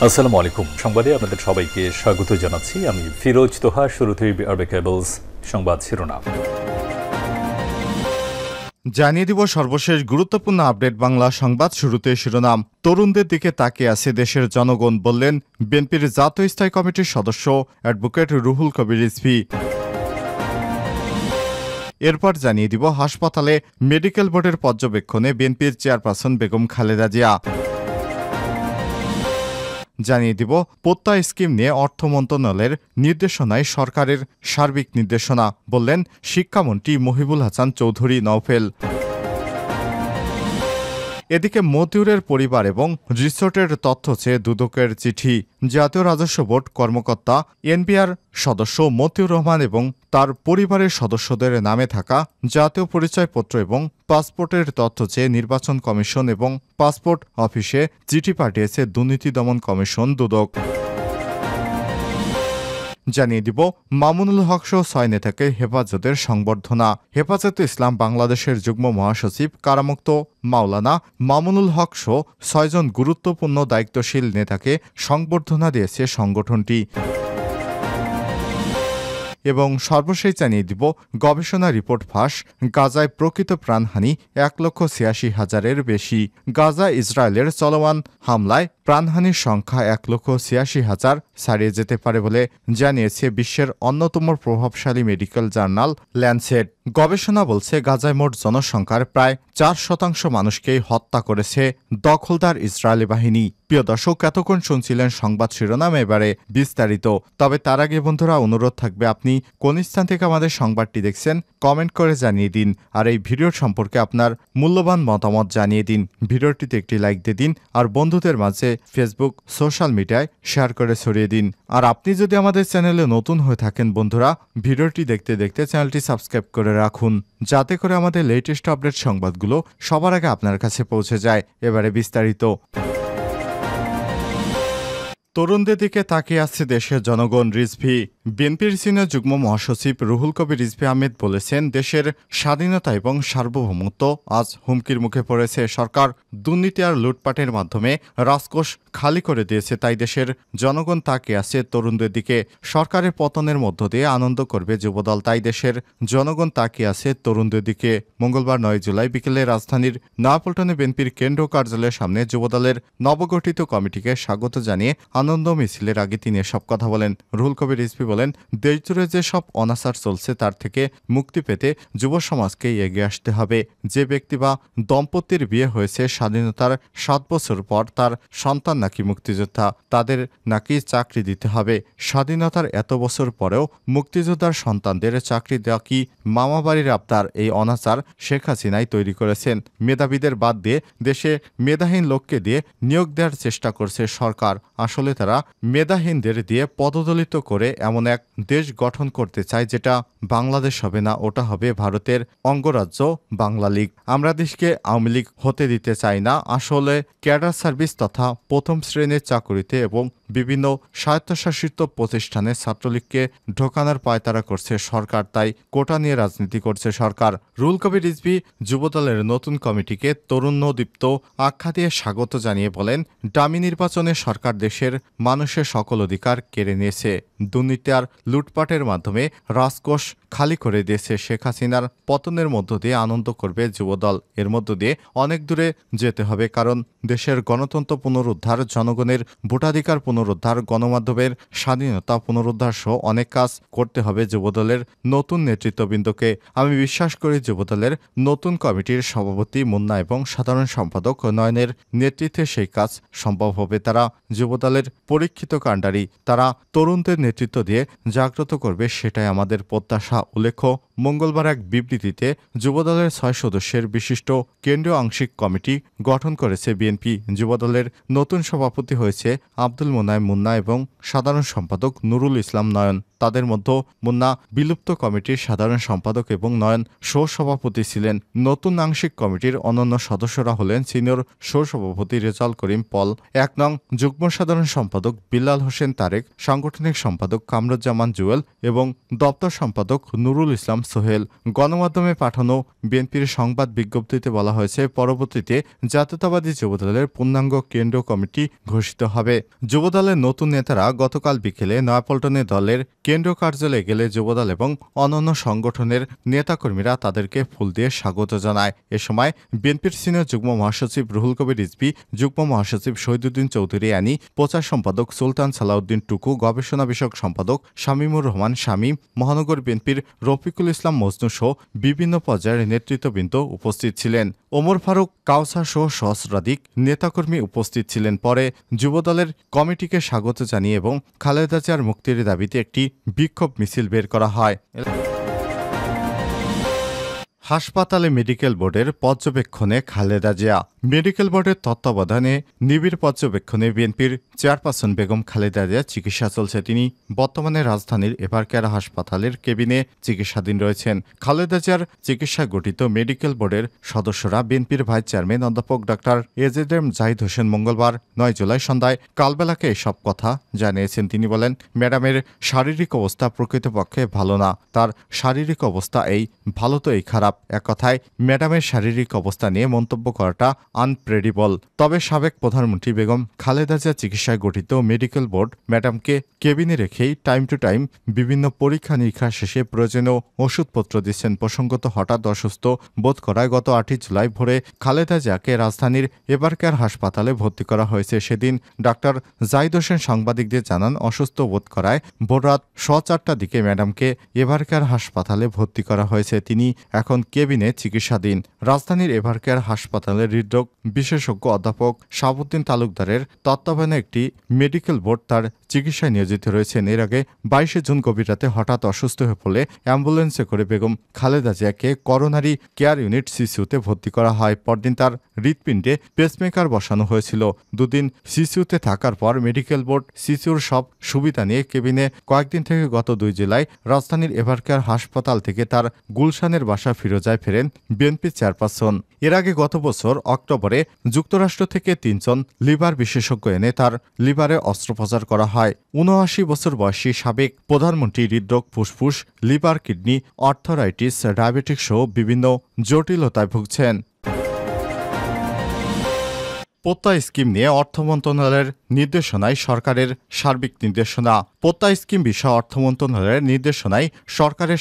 আসসালামু আলাইকুম। সংবাদে আপনাদের সবাইকে স্বাগত জানাচ্ছি। আমি ফিরোজ তোহা। শুরুতেই আরবে কেবলস সংবাদ শিরোনাম জানিয়ে দিব সর্বশেষ গুরুত্বপূর্ণ আপডেট বাংলা সংবাদ। শুরুতে শিরোনাম। তরুণদের দিকে তাকিয়ে আছে দেশের জনগণ, বললেন বিএনপির জাতীয় স্থায়ী কমিটির সদস্য অ্যাডভোকেট রুহুল কবির রিজভী। এরপর জানিয়ে দিব হাসপাতালে মেডিকেল বোর্ডের পর্যবেক্ষণে বিএনপির চেয়ারপারসন বেগম খালেদা জিয়া। জানিয়ে দিব প্রত্যয় স্কিম নিয়ে অর্থ মন্ত্রণালয়ের নির্দেশনায় সরকারের সার্বিক নির্দেশনা, বললেন শিক্ষামন্ত্রী মহিবুল হাসান চৌধুরী নওফেল। এদিকে মতিউরের পরিবার এবং রিসোর্টের তথ্য চেয়ে দুদকের চিঠি। জাতীয় রাজস্ব বোর্ড কর্মকর্তা এনবিআর সদস্য মতিউর রহমান এবং তার পরিবারের সদস্যদের নামে থাকা জাতীয় পরিচয়পত্র এবং পাসপোর্টের তথ্য চেয়ে নির্বাচন কমিশন এবং পাসপোর্ট অফিসে চিঠি পাঠিয়েছে দুর্নীতি দমন কমিশন দুদক। জানিয়ে দিব মামুনুল হক সহ ৬ নেতাকে হেফাজতের সংবর্ধনা। হেফাজতে ইসলাম বাংলাদেশের যুগ্ম মহাসচিব কারামুক্ত মাওলানা মামুনুল হক সহ ৬ জন গুরুত্বপূর্ণ দায়িত্বশীল নেতাকে সংবর্ধনা দিয়েছে সংগঠনটি। এবং সর্বশেষ জানিয়ে দিব গবেষণা রিপোর্ট ফাঁস, গাজায় প্রকৃত প্রাণহানি ১,৮৬,০০০-এর বেশি। গাজা ইসরায়েলের চলমান হামলায় প্রাণহানির সংখ্যা ১,৮৬,০০০ ছাড়িয়ে যেতে পারে বলে জানিয়েছে বিশ্বের অন্যতম প্রভাবশালী মেডিকেল জার্নাল ল্যান্সেট। গবেষণা বলছে গাজায় মোট জনসংখ্যার প্রায় ৪% মানুষকেই হত্যা করেছে দখলদার ইসরায়েলি বাহিনী। প্রিয় দর্শক, এতক্ষণ শুনছিলেন সংবাদ শিরোনাম, এবারে বিস্তারিত। তবে তার আগে বন্ধুরা অনুরোধ থাকবে, আপনি কোন স্থান থেকে আমাদের সংবাদটি দেখছেন কমেন্ট করে জানিয়ে দিন। আর এই ভিডিওর সম্পর্কে আপনার মূল্যবান মতামত জানিয়ে দিন। ভিডিওটিতে একটি লাইক দিয়ে দিন আর বন্ধুদের মাঝে ফেসবুক সোশ্যাল মিডিয়ায় শেয়ার করে ছড়িয়ে দিন। আর আপনি যদি আমাদের চ্যানেলে নতুন হয়ে থাকেন বন্ধুরা, ভিডিওটি দেখতে দেখতে চ্যানেলটি সাবস্ক্রাইব করে রাখুন, যাতে করে আমাদের লেটেস্ট আপডেট সংবাদগুলো সবার আগে আপনার কাছে পৌঁছে যায়। এবারে বিস্তারিত। তরুণদের দিকে তাকিয়ে আছে দেশের জনগণ, রিজভী। বিএনপির সিনিয়র যুগ্ম মহাসচিব রুহুল কবির রিজভী আহমেদ বলেছেন, দেশের স্বাধীনতা এবং সার্বভৌমত্ব আজ হুমকির মুখে পড়েছে। সরকার দুর্নীতি আর লুটপাটের মাধ্যমে রাজকোষ খালি করে দিয়েছে, তাই দেশের জনগণ তাকিয়ে আছে তরুণদের দিকে। সরকারের পতনের মধ্য দিয়ে আনন্দ করবে যুবদল, তাই দেশের জনগণ তাকিয়ে আছে তরুণদের দিকে। মঙ্গলবার ৯ জুলাই বিকেলে রাজধানীর নয়াপল্টনে বিএনপির কেন্দ্রীয় কার্যালয়ের সামনে যুবদলের নবগঠিত কমিটিকে স্বাগত জানিয়ে আনন্দ মিছিলের আগে তিনি এসব কথা বলেন। রুহুল কবির রিজভী বলেন, দেশজুড়ে যে সব অনাচার চলছে তার থেকে মুক্তি পেতে যুব সমাজকে এগিয়ে আসতে হবে। যে ব্যক্তি বা দম্পতির বিয়ে হয়েছে স্বাধীনতার ৭ বছর পর, তার সন্তান নাকি মুক্তিযোদ্ধা, তাদের নাকি চাকরি দিতে হবে। স্বাধীনতার এত বছর পরেও মুক্তিযোদ্ধার সন্তানদের চাকরি দেওয়া কি মামাবাড়ির আবদার? এই অনাচার শেখ হাসিনাই তৈরি করেছেন। মেধাবীদের বাদ দিয়ে দেশে মেধাহীন লোককে দিয়ে নিয়োগ দেওয়ার চেষ্টা করছে সরকার। আসলে তারা মেধাহীনদের দিয়ে পদদলিত করে এমন এক দেশ গঠন করতে চায় যেটা বাংলাদেশ হবে না, ওটা হবে ভারতের অঙ্গরাজ্য বাংলা লীগ। আমরা দেশকে আওয়ামী লীগ হতে দিতে চাই না। আসলে ক্যাডার সার্ভিস তথা প্রথম শ্রেণীর চাকুরিতে এবং বিভিন্ন স্বায়ত্তশাসিত প্রতিষ্ঠানে ছাত্রলীগকে ঢোকানোর পায়তারা করছে সরকার, তাই কোটা নিয়ে রাজনীতি করছে সরকার। রুহুল কবির রিজভী যুবদলের নতুন কমিটিকে তরুণোদ্দীপ্ত আখ্যা দিয়ে স্বাগত জানিয়ে বলেন, ডামি নির্বাচনে সরকার দেশের মানুষের সকল অধিকার কেড়ে নিয়েছে, দুর্নীতি আর লুটপাটের মাধ্যমে রাজকোষ খালি করে দিয়েছে। শেখ হাসিনার পতনের মধ্য দিয়ে আনন্দ করবে যুবদল। এর মধ্য দিয়ে অনেক দূরে যেতে হবে, কারণ দেশের গণতন্ত্র পুনরুদ্ধার, জনগণের ভোটাধিকার পুনরুদ্ধার, গণমাধ্যমের স্বাধীনতা পুনরুদ্ধার সহ অনেক কাজ করতে হবে যুবদলের নতুন নেতৃত্ববৃন্দকে। আমি বিশ্বাস করি যুবদলের নতুন কমিটির সভাপতি মুন্না এবং সাধারণ সম্পাদক নয়নের নেতৃত্বে সেই কাজ সম্ভব হবে। তারা যুবদলের পরীক্ষিত কাণ্ডারি, তারা তরুণদের নেতৃত্ব দিয়ে জাগ্রত করবে, সেটাই আমাদের প্রত্যাশা। উল্লেখ্য, মঙ্গলবার এক বিবৃতিতে যুবদলের ৬ সদস্যের বিশিষ্ট কেন্দ্রীয় আংশিক কমিটি গঠন করেছে বিএনপি। যুবদলের নতুন সভাপতি হয়েছে আব্দুল মোনায়েম মুন্না এবং সাধারণ সম্পাদক নুরুল ইসলাম নয়ন। তাদের মধ্যে মুন্না বিলুপ্ত কমিটির সাধারণ সম্পাদক এবং নয়ন সহ-সভাপতি ছিলেন। নতুন আংশিক কমিটির অন্যান্য সদস্যরা হলেন সিনিয়র সহ-সভাপতি রেজাউল করিম পল, ১ নং যুগ্ম সাধারণ সম্পাদক বিল্লাল হোসেন তারেক, সাংগঠনিক সম্পাদক কামরুজ্জামান জুয়েল এবং দপ্তর সম্পাদক নুরুল ইসলাম সোহেল। গণমাধ্যমে পাঠানো বিএনপির সংবাদ বিজ্ঞপ্তিতে বলা হয়েছে, পরবর্তীতে জাতীয়তাবাদী যুবদলের পূর্ণাঙ্গ কেন্দ্রীয় কমিটি ঘোষিত হবে। যুবদলের নতুন নেতারা গতকাল বিকেলে নয়াপল্টনে দলের কেন্দ্রীয় কার্যালয়ে গেলে যুবদল এবং অন্যান্য সংগঠনের নেতাকর্মীরা তাদেরকে ফুল দিয়ে স্বাগত জানায়। এ সময় বিএনপির সিনিয়র যুগ্ম মহাসচিব রুহুল কবির রিজভী, যুগ্ম মহাসচিব শহীদুদ্দিন চৌধুরী অ্যানি, প্রচার সম্পাদক সুলতান সালাউদ্দিন টুকু, গবেষণা বিষয়ক সম্পাদক শামীমুর রহমান শামীম, মহানগর বিএনপির রফিকুল ইসলাম মজনু সহ বিভিন্ন পর্যায়ের নেতৃত্ববৃন্দ উপস্থিত ছিলেন। ওমর ফারুক, কাউসার সহ সহস্রাধিক নেতাকর্মী উপস্থিত ছিলেন। পরে যুবদলের কমিটিকে স্বাগত জানিয়ে এবং খালেদা জিয়ার মুক্তির দাবিতে একটি বিক্ষোভ মিছিল বের করা হয়। হাসপাতালে মেডিকেল বোর্ডের পর্যবেক্ষণে খালেদা জিয়া। মেডিকেল বোর্ডের তত্ত্বাবধানে নিবিড় পর্যবেক্ষণে বিএনপির চেয়ারপারসন বেগম খালেদা জিয়া চিকিৎসা চলছে। তিনি বর্তমানে রাজধানীর এভারকেয়ার হাসপাতালের কেবিনে চিকিৎসাধীন রয়েছেন। খালেদা জিয়ার চিকিৎসা গঠিত মেডিকেল বোর্ডের সদস্যরা বিএনপির ভাইস চেয়ারম্যান অধ্যাপক ডক্টর এজেডএম জাহিদ হোসেন মঙ্গলবার ৯ জুলাই সন্ধ্যায় কালবেলাকে এসব কথা জানিয়েছেন। তিনি বলেন, ম্যাডামের শারীরিক অবস্থা প্রকৃতপক্ষে ভালো না। তার শারীরিক অবস্থা এই ভালো তো এই খারাপ। এক কথায় ম্যাডামের শারীরিক অবস্থা নিয়ে মন্তব্য করাটা আনপ্রেডিবল। তবে সাবেক প্রধানমন্ত্রী বেগম খালেদা জিয়া চিকিৎসায় গঠিত মেডিকেল বোর্ড ম্যাডামকে কেবিনে রেখেই টাইম টু টাইম বিভিন্ন পরীক্ষা নিরীক্ষা শেষে প্রয়োজনীয় ওষুধপত্র দিচ্ছেন। প্রসঙ্গত, হঠাৎ অসুস্থ বোধ করায় গত ৮ই জুলাই ভোরে খালেদা জিয়াকে রাজধানীর এভারকেয়ার হাসপাতালে ভর্তি করা হয়েছে। সেদিন ডাক্তার জাহিদ হোসেন সাংবাদিকদের জানান, অসুস্থ বোধ করায় ভোররাত 4:15টার দিকে ম্যাডামকে এভারকেয়ার হাসপাতালে ভর্তি করা হয়েছে। তিনি এখন কেবিনে চিকিৎসাধীন। রাজধানীর এভারকেয়ার হাসপাতালের হৃদরোগ বিশেষজ্ঞ অধ্যাপক শাহাবুদ্দিন তালুকদারের তত্ত্বাবধানে একটি মেডিকেল বোর্ড তার চিকিৎসায় নিয়োজিত রয়েছেন। এর আগে 22শে জুন গভীর রাতে হঠাৎ অসুস্থ হয়ে পড়লে অ্যাম্বুলেন্সে করে বেগম খালেদা জিয়াকে করোনারি কেয়ার ইউনিট সিসিউতে ভর্তি করা হয়। পরদিন তার হৃৎপিণ্ডে পেসমেকার বসানো হয়েছিল। দুদিন সিসিউতে থাকার পর মেডিকেল বোর্ড সিসিউর সব সুবিধা নিয়ে কেবিনে কয়েকদিন থেকে গত 2 জুলাই রাজধানীর এভারকেয়ার হাসপাতাল থেকে তার গুলশানের বাসা ফিরোজায় ফেরেন বিএনপি চেয়ারপারসন। এর আগে গত বছর অক্টোবরে যুক্তরাষ্ট্র থেকে 3 জন লিভার বিশেষজ্ঞ এনে তার লিভারে অস্ত্রোপচার করা হয়। ৭৯ বছর বয়সী সাবেক প্রধানমন্ত্রী হৃদরোগ, ফুসফুস, লিভার, কিডনি, আর্থরাইটিস, ডায়াবেটিস সহ বিভিন্ন জটিলতায় ভুগছেন। প্রত্যয় স্কিম নিয়ে অর্থ মন্ত্রণালয়ের নির্দেশনায় সরকারের সার্বিক নির্দেশনা। প্রত্যয় স্কিম বিষয়ে অর্থ মন্ত্রণালয়ের নির্দেশনায় সরকারের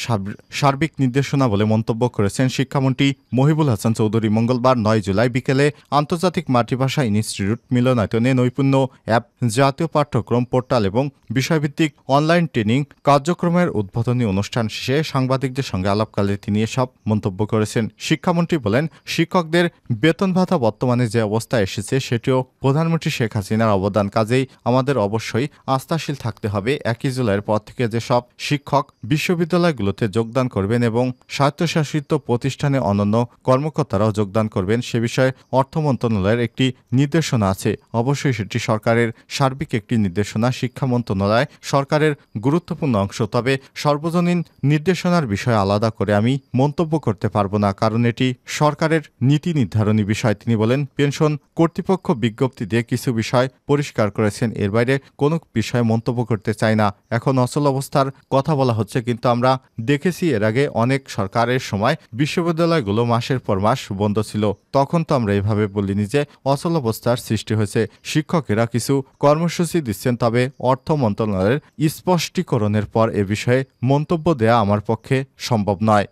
সার্বিক নির্দেশনা বলে মন্তব্য করেছেন শিক্ষামন্ত্রী মহিবুল হাসান চৌধুরী। মঙ্গলবার ৯ জুলাই বিকেলে আন্তর্জাতিক মাতৃভাষা ইনস্টিটিউট মিলনায়তনে নৈপুণ্য অ্যাপ, জাতীয় পাঠ্যক্রম পোর্টাল এবং বিষয়ভিত্তিক অনলাইন ট্রেনিং কার্যক্রমের উদ্বোধনী অনুষ্ঠান শেষে সাংবাদিকদের সঙ্গে আলাপকালে তিনি এসব মন্তব্য করেছেন। শিক্ষামন্ত্রী বলেন, শিক্ষকদের বেতন ভাতা বর্তমানে যে অবস্থায় এসেছে সেটিও প্রধানমন্ত্রী শেখ হাসিনার অবদান। কাজেই আমাদের অবশ্যই আস্থাশীল থাকতে হবে। ১ জুলাইয়ের পর থেকে যেসব শিক্ষক বিশ্ববিদ্যালয়গুলোতে যোগদান করবেন এবং স্বায়ত্তশাসিত প্রতিষ্ঠানে অন্যান্য কর্মকর্তারাও যোগদান করবেন সে বিষয়ে অর্থ মন্ত্রণালয়ের একটি নির্দেশনা আছে। অবশ্যই সেটি সরকারের সার্বিক একটি নির্দেশনা। শিক্ষা মন্ত্রণালয় সরকারের গুরুত্বপূর্ণ অংশ। তবে সর্বজনীন নির্দেশনার বিষয়ে আলাদা করে আমি মন্তব্য করতে পারব না, কারণ এটি সরকারের নীতি নির্ধারণী বিষয়। তিনি বলেন, পেনশন কর্তৃপক্ষ বিজ্ঞপ্তি দিয়ে কিছু বিষয় পরিষ্কার করেছেন, এর বাইরে কোনো বিষয়ে মন্তব্য করতে চাই না। এখন অচল অবস্থার কথা বলা হচ্ছে, কিন্তু আমরা দেখেছি এর আগে অনেক সরকারের সময় বিশ্ববিদ্যালয়গুলো মাসের পর মাস বন্ধ ছিল। তখন তো আমরা এভাবে বলিনি যে অচল অবস্থার সৃষ্টি হয়েছে। শিক্ষকেরা কিছু কর্মসূচি দিচ্ছেন, তবে অর্থ মন্ত্রণালয়ের স্পষ্টীকরণের পর এ বিষয়ে মন্তব্য দেয়া আমার পক্ষে সম্ভব নয়।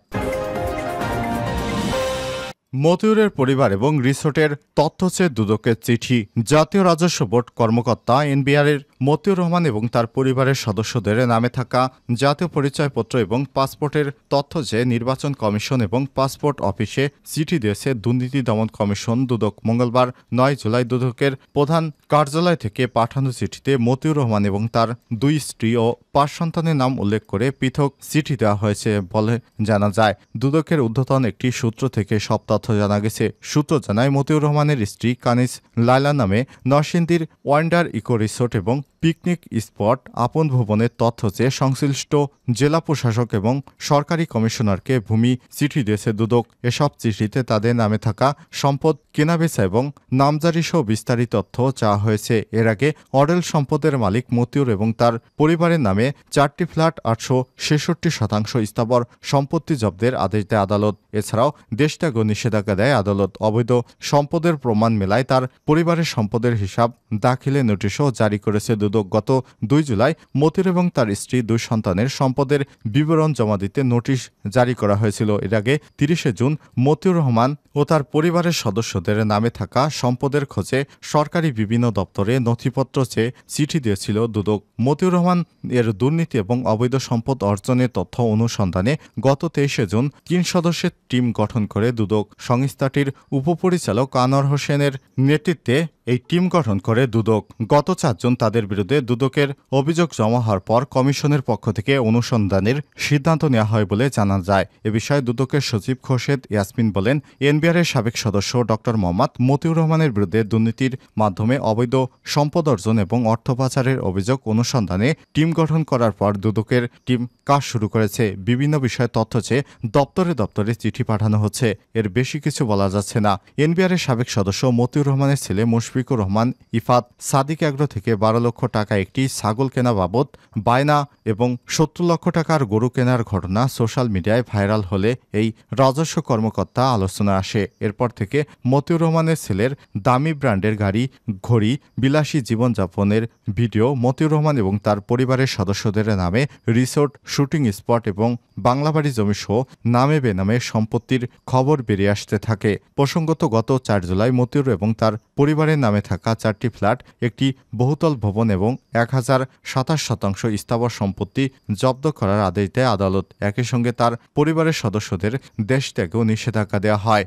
মতিউরের পরিবার এবং রিসোর্টের তথ্য চেয়ে দুদকের চিঠি। জাতীয় রাজস্ব বোর্ড কর্মকর্তা এনবিআরের মতিউর রহমান এবং তার পরিবারের সদস্যদের নামে থাকা জাতীয় পরিচয়পত্র এবং পাসপোর্টের তথ্য চেয়ে নির্বাচন কমিশন এবং পাসপোর্ট অফিসে চিঠি দিয়েছে দুর্নীতি দমন কমিশন। দুদক মঙ্গলবার ৯ জুলাই দুদকের প্রধান কার্যালয় থেকে পাঠানো চিঠিতে মতিউর রহমান এবং তার 2 স্ত্রী ও 5 সন্তানের নাম উল্লেখ করে পৃথক চিঠি দেওয়া হয়েছে বলে জানা যায়। দুদকের ঊর্ধ্বতন একটি সূত্র থেকে সব তথ্য জানা গেছে। সূত্র জানায়, মতিউর রহমানের স্ত্রী কানিজ লায়লা নামে নরসিংদীর ওয়ান্ডার ইকো রিসোর্ট এবং পিকনিক স্পট আপন ভবনের তথ্য চেয়ে সংশ্লিষ্ট জেলা প্রশাসক এবং সরকারি কমিশনারকে ভূমি চিঠি দিয়েছে দুদক। এসব চিঠিতে তাদের নামে থাকা সম্পদ কেনাবেচা এবং নামজারি সহ বিস্তারিত তথ্য চাওয়া হয়েছে। এর আগে অডেল সম্পদের মালিক মতিউর এবং তার পরিবারের নামে 4টি ফ্ল্যাট 866% স্থাবর সম্পত্তি জব্দের আদেশ দেয় আদালত। এছাড়াও দেশত্যাগ ও নিষেধাজ্ঞা দেয় আদালত। অবৈধ সম্পদের প্রমাণ মেলায় তার পরিবারের সম্পদের হিসাব দাখিলে নোটিশও জারি করেছে দুদক। গত 2 জুলাই মতিউর এবং তার স্ত্রী 2 সন্তানের সম্পদের বিবরণ জমা দিতে নোটিশ জারি করা হয়েছিল। এর আগে 30 জুন মতিউর রহমান ও তার পরিবারের সদস্যদের নামে থাকা সম্পদের খোঁজে সরকারি বিভিন্ন দপ্তরে নথিপত্র চেয়ে চিঠি দিয়েছিল দুদক। মতিউর রহমান এর দুর্নীতি এবং অবৈধ সম্পদ অর্জনের তথ্য অনুসন্ধানে গত 23 জুন 3 সদস্যের টিম গঠন করে দুদক। সংস্থাটির উপপরিচালক আনোয়ার হোসেনের নেতৃত্বে এই টিম গঠন করে দুদক। গত 4 জুন তাদের বিরুদ্ধে দুদকের অভিযোগ জমা হওয়ার পর কমিশনের পক্ষ থেকে অনুসন্ধানের সিদ্ধান্ত নেওয়া হয় বলে জানা যায়। এ বিষয়ে দুদকের সচিব খোরশেদ ইয়াসমিন বলেন, এনবিআরের সাবেক সদস্য ডক্টর মোহাম্মদ মতিউর রহমানের বিরুদ্ধে দুর্নীতির মাধ্যমে অবৈধ সম্পদ অর্জন এবং অর্থ পাচারের অভিযোগ অনুসন্ধানে টিম গঠন করার পর দুদকের টিম কাজ শুরু করেছে। বিভিন্ন বিষয়ে তথ্য চেয়ে দপ্তরে দপ্তরে চিঠি পাঠানো হচ্ছে। এর বেশি কিছু বলা যাচ্ছে না। এনবিআরের সাবেক সদস্য মতিউর রহমানের ছেলে মুশফিকুর রহমান ইফাত সাদিক এগ্রো থেকে 12 লক্ষ টাকা একটি ছাগল কেনা বাবদ বায়না এবং 70 লক্ষ টাকার গরু কেনার ঘটনা সোশ্যাল মিডিয়ায় ভাইরাল হলে এই রাজস্ব কর্মকর্তা আলোচনা আসে। এরপর থেকে মতিউর রহমানের ছেলের দামি ব্র্যান্ডের গাড়ি, ঘড়ি, বিলাসী জীবনযাপনের ভিডিও, মতিউর রহমান এবং তার পরিবারের সদস্যদের নামে রিসোর্ট, শুটিং স্পট এবং বাংলাবাড়ি জমি সহ নামে বেনামে সম্পত্তির খবর বেরিয়ে আসতে থাকে। প্রসঙ্গত গত 4 জুলাই মতিউর এবং তার পরিবারের নামে থাকা 4টি ফ্ল্যাট, একটি বহুতল ভবন এবং 1027% স্থাবর সম্পত্তি জব্দ করার আদেশ দেয় আদালত। একই সঙ্গে তার পরিবারের সদস্যদের দেশত্যাগেও নিষেধাজ্ঞা দেওয়া হয়।